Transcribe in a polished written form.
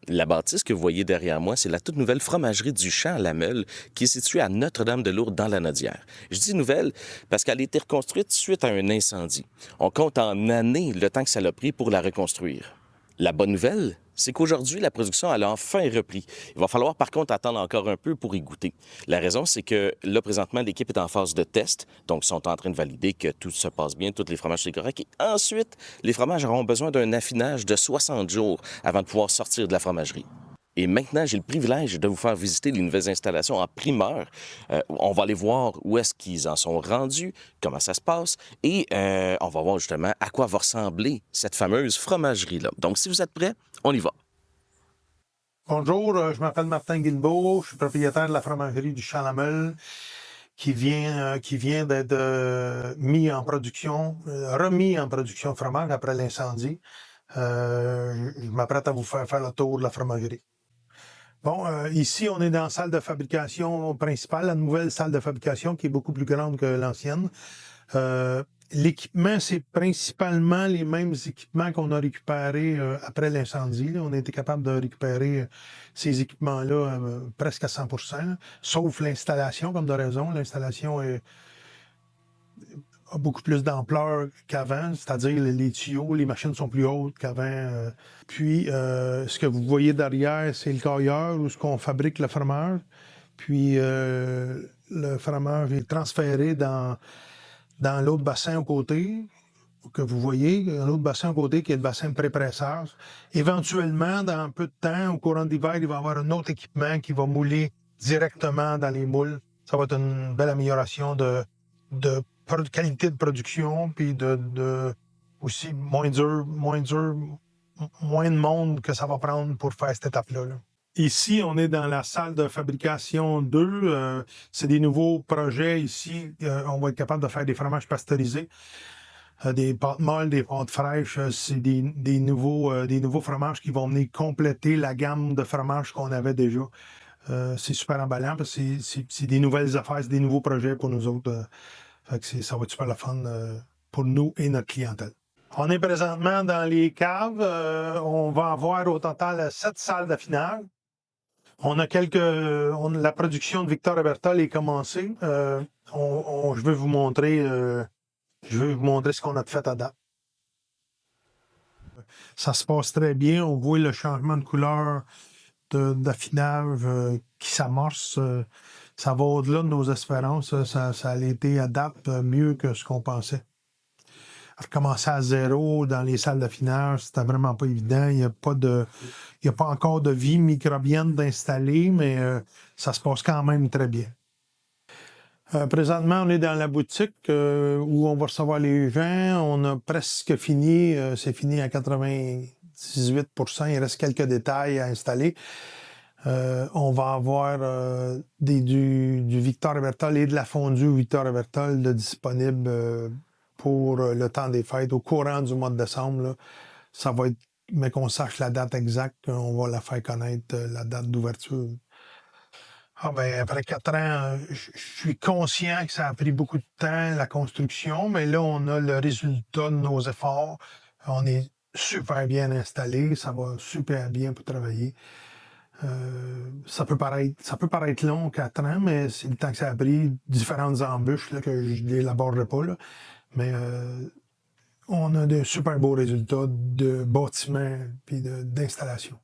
La bâtisse que vous voyez derrière moi, c'est la toute nouvelle fromagerie du Champ à la Meule qui est située à Notre-Dame-de-Lourdes dans la Nodière. Je dis nouvelle parce qu'elle a été reconstruite suite à un incendie. On compte en années le temps que ça l'a pris pour la reconstruire. La bonne nouvelle, c'est qu'aujourd'hui, la production elle a enfin repris. Il va falloir par contre attendre encore un peu pour y goûter. La raison, c'est que là, présentement, l'équipe est en phase de test, donc ils sont en train de valider que tout se passe bien, tous les fromages sont corrects. Et ensuite, les fromages auront besoin d'un affinage de 60 jours avant de pouvoir sortir de la fromagerie. Et maintenant, j'ai le privilège de vous faire visiter les nouvelles installations en primeur. On va aller voir où est-ce qu'ils en sont rendus, comment ça se passe, et on va voir justement à quoi va ressembler cette fameuse fromagerie-là. Donc, si vous êtes prêts, on y va. Bonjour, je m'appelle Martin Guilbeault, je suis propriétaire de la fromagerie du Champ à la Meule qui vient d'être mis en production, remis en production fromage après l'incendie. Je m'apprête à vous faire le tour de la fromagerie. Bon, ici, on est dans la salle de fabrication principale, la nouvelle salle de fabrication qui est beaucoup plus grande que l'ancienne. L'équipement, c'est principalement les mêmes équipements qu'on a récupérés après l'incendie. On a été capable de récupérer ces équipements-là presque à 100%, sauf l'installation, comme de raison. L'installation a beaucoup plus d'ampleur qu'avant, c'est-à-dire les tuyaux, les machines sont plus hautes qu'avant. Puis, ce que vous voyez derrière, c'est le cailleur où on fabrique le fromage. Puis, le fromage est transféré dans l'autre bassin à côté, que vous voyez, l'autre bassin à côté qui est le bassin pré-pressage. Éventuellement, dans un peu de temps, au courant de l'hiver, il va y avoir un autre équipement qui va mouler directement dans les moules. Ça va être une belle amélioration de qualité de production, puis aussi moins dur, moins de monde que ça va prendre pour faire cette étape-là. Ici, on est dans la salle de fabrication 2. C'est des nouveaux projets ici. On va être capable de faire des fromages pasteurisés, des pâtes molles, des pâtes fraîches. C'est des nouveaux fromages qui vont venir compléter la gamme de fromages qu'on avait déjà. C'est super emballant parce que c'est des nouvelles affaires, c'est des nouveaux projets pour nous autres. Fait que ça va être super le fun pour nous et notre clientèle. On est présentement dans les caves. On va avoir au total 7 salles d'affinage. On a la production de Victor et Berthold est commencée. Je vais vous montrer ce qu'on a fait à date. Ça se passe très bien. On voit le changement de couleur d'affinage qui s'amorce. Ça va au-delà de nos espérances. Ça a été à date mieux que ce qu'on pensait. Recommencer à zéro dans les salles d'affinage, c'était vraiment pas évident. Il n'y a pas encore de vie microbienne d'installer, mais ça se passe quand même très bien. Présentement, on est dans la boutique où on va recevoir les gens. On a presque fini. C'est fini à 98%. Il reste quelques détails à installer. On va avoir du Victor et Berthold et de la fondue Victor et Berthold disponible pour le temps des fêtes, au courant du mois de décembre. Là. Ça va être, mais qu'on sache la date exacte, on va la faire connaître, la date d'ouverture. Après 4 ans, je suis conscient que ça a pris beaucoup de temps, la construction, mais là, on a le résultat de nos efforts. On est super bien installé, ça va super bien pour travailler. Ça peut paraître long, 4 ans, mais c'est le temps que ça a pris, différentes embûches là, que je n'élaborerai pas. Là. Mais on a de super beaux résultats de bâtiment et d'installation.